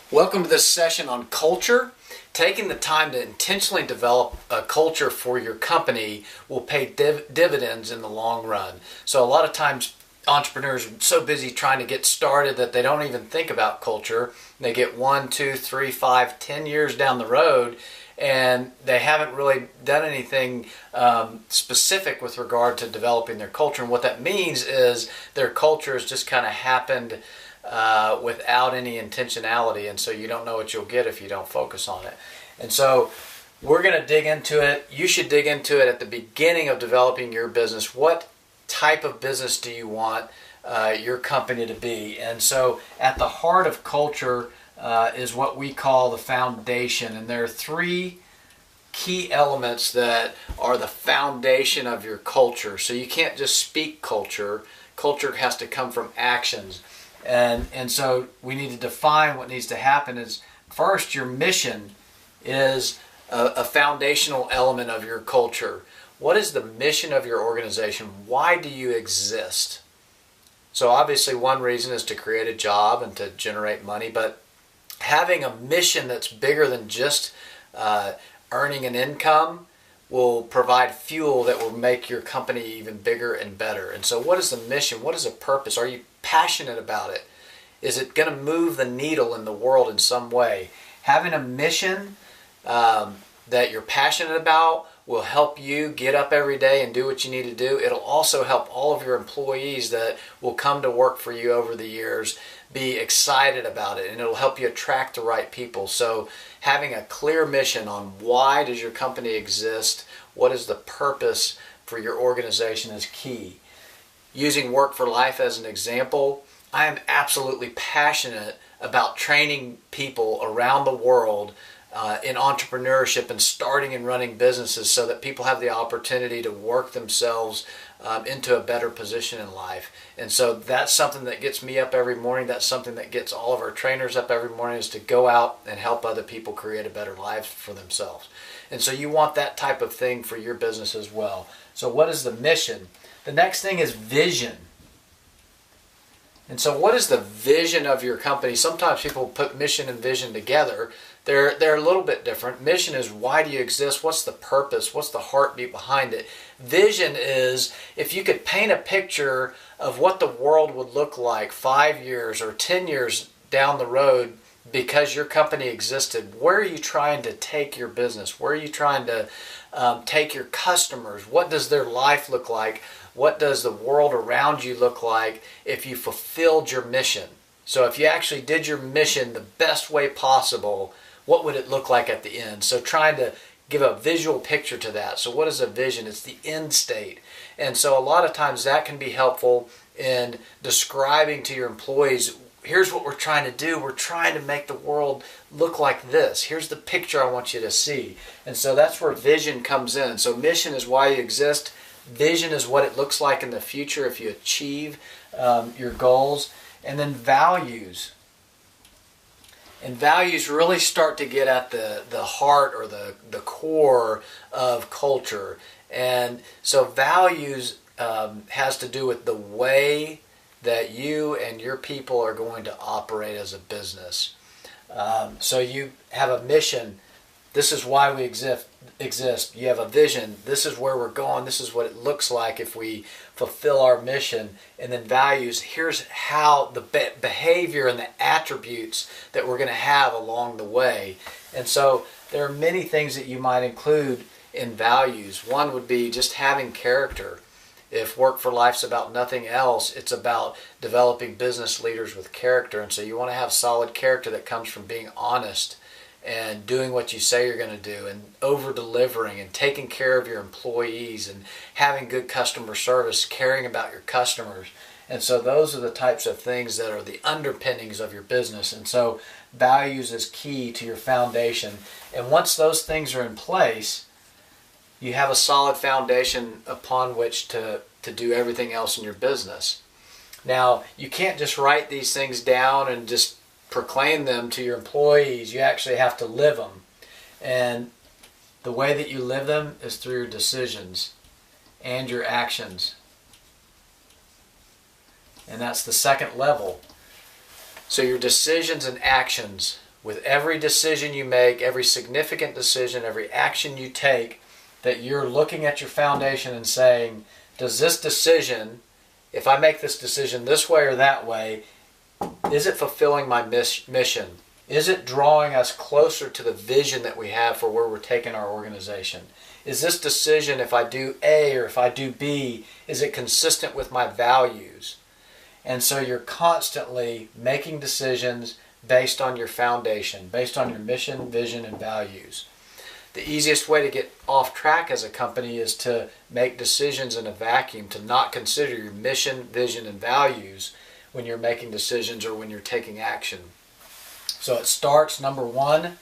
Welcome to this session on culture. Taking the time to intentionally develop a culture for your company will pay dividends in the long run. So a lot of times entrepreneurs are so busy trying to get started that they don't even think about culture. They get 1, 2, 3, 5, 10 years down the road and they haven't really done anything specific with regard to developing their culture. And what that means is their culture has just kind of happened without any intentionality, and so you don't know what you'll get if you don't focus on it. And so we're going to dig into it. You should dig into it at the beginning of developing your business. What type of business do you want your company to be? And so at the heart of culture is what we call the foundation, and there are 3 key elements that are the foundation of your culture. So you can't just speak culture. Culture has to come from actions. And so we need to define what needs to happen. Is first, your mission is a foundational element of your culture. What is the mission of your organization? Why do you exist? So obviously one reason is to create a job and to generate money, but having a mission that's bigger than just earning an income will provide fuel that will make your company even bigger and better. And so what is the mission? What is the purpose? Are you passionate about it? Is it going to move the needle in the world in some way? Having a mission that you're passionate about will help you get up every day and do what you need to do. It'll also help all of your employees that will come to work for you over the years be excited about it, and it'll help you attract the right people. So having a clear mission on why does your company exist, what is the purpose for your organization is key. Using Work for Life as an example, I am absolutely passionate about training people around the world in entrepreneurship and starting and running businesses so that people have the opportunity to work themselves into a better position in life. And so that's something that gets me up every morning. That's something that gets all of our trainers up every morning, is to go out and help other people create a better life for themselves. And so you want that type of thing for your business as well. So what is the mission? The next thing is vision. And so what is the vision of your company? Sometimes people put mission and vision together. They're a little bit different. Mission is why do you exist? What's the purpose? What's the heartbeat behind it? Vision is if you could paint a picture of what the world would look like 5 years or 10 years down the road because your company existed. Where are you trying to take your business? Where are you trying to take your customers? What does their life look like? What does the world around you look like if you fulfilled your mission? So if you actually did your mission the best way possible, what would it look like at the end? So trying to give a visual picture to that. So what is a vision? It's the end state. And so a lot of times that can be helpful in describing to your employees, here's what we're trying to do. We're trying to make the world look like this. Here's the picture I want you to see. And so that's where vision comes in. So mission is why you exist. Vision is what it looks like in the future if you achieve your goals. And then values. And values really start to get at the heart or the core of culture. And so values has to do with the way that you and your people are going to operate as a business. So you have a mission. This is why we exist. You have a vision. This is where we're going. This is what it looks like if we fulfill our mission. And then values. Here's how the behavior and the attributes that we're going to have along the way. And so there are many things that you might include in values. One would be just having character. If Work for Life's about nothing else, it's about developing business leaders with character. And so you want to have solid character that comes from being honest and doing what you say you're going to do and over-delivering and taking care of your employees and having good customer service, caring about your customers. And so those are the types of things that are the underpinnings of your business. And so values is key to your foundation. And once those things are in place, you have a solid foundation upon which to do everything else in your business. Now, you can't just write these things down and just proclaim them to your employees. You actually have to live them. And the way that you live them is through your decisions and your actions. And that's the second level. So your decisions and actions with every decision you make, every significant decision, every action you take, that you're looking at your foundation and saying, does this decision, if I make this decision this way or that way, is it fulfilling my mission? Is it drawing us closer to the vision that we have for where we're taking our organization? Is this decision, if I do A or if I do B, is it consistent with my values? And so you're constantly making decisions based on your foundation, based on your mission, vision, and values. The easiest way to get off track as a company is to make decisions in a vacuum, to not consider your mission, vision, and values when you're making decisions or when you're taking action. So it starts, number one,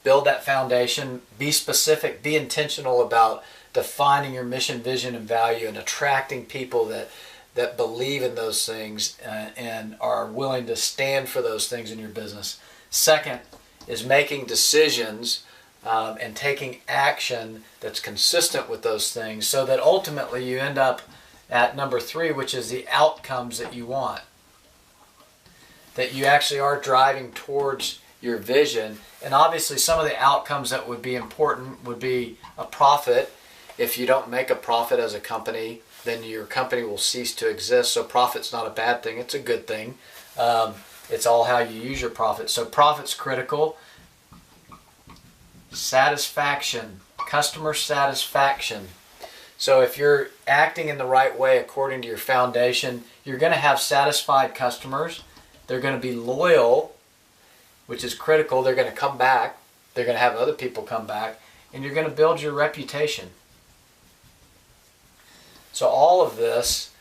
build that foundation, be specific, be intentional about defining your mission, vision, and value, and attracting people that believe in those things and are willing to stand for those things in your business. Second is making decisions and taking action that's consistent with those things, so that ultimately you end up at number three, which is the outcomes that you want. That you actually are driving towards your vision. And obviously some of the outcomes that would be important would be a profit. If you don't make a profit as a company, then your company will cease to exist. So profit's not a bad thing, it's a good thing. It's all how you use your profit. So profit's critical. Satisfaction, customer satisfaction. So if you're acting in the right way according to your foundation, you're going to have satisfied customers. They're going to be loyal, which is critical. They're going to come back. They're going to have other people come back. And you're going to build your reputation. So all of this,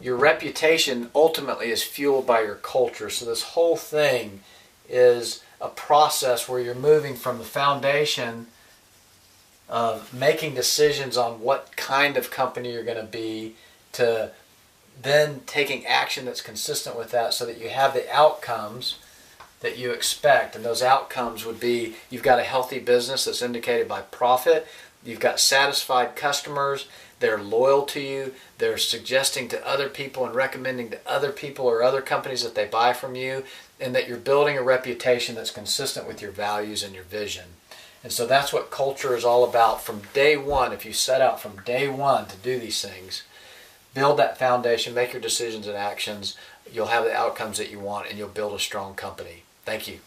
your reputation ultimately is fueled by your culture. So this whole thing is a process where you're moving from the foundation of making decisions on what kind of company you're going to be to then taking action that's consistent with that, so that you have the outcomes that you expect. And those outcomes would be, you've got a healthy business that's indicated by profit, you've got satisfied customers, they're loyal to you, they're suggesting to other people and recommending to other people or other companies that they buy from you, and that you're building a reputation that's consistent with your values and your vision. And so that's what culture is all about from day one. If you set out from day one to do these things, build that foundation, make your decisions and actions, you'll have the outcomes that you want, and you'll build a strong company. Thank you.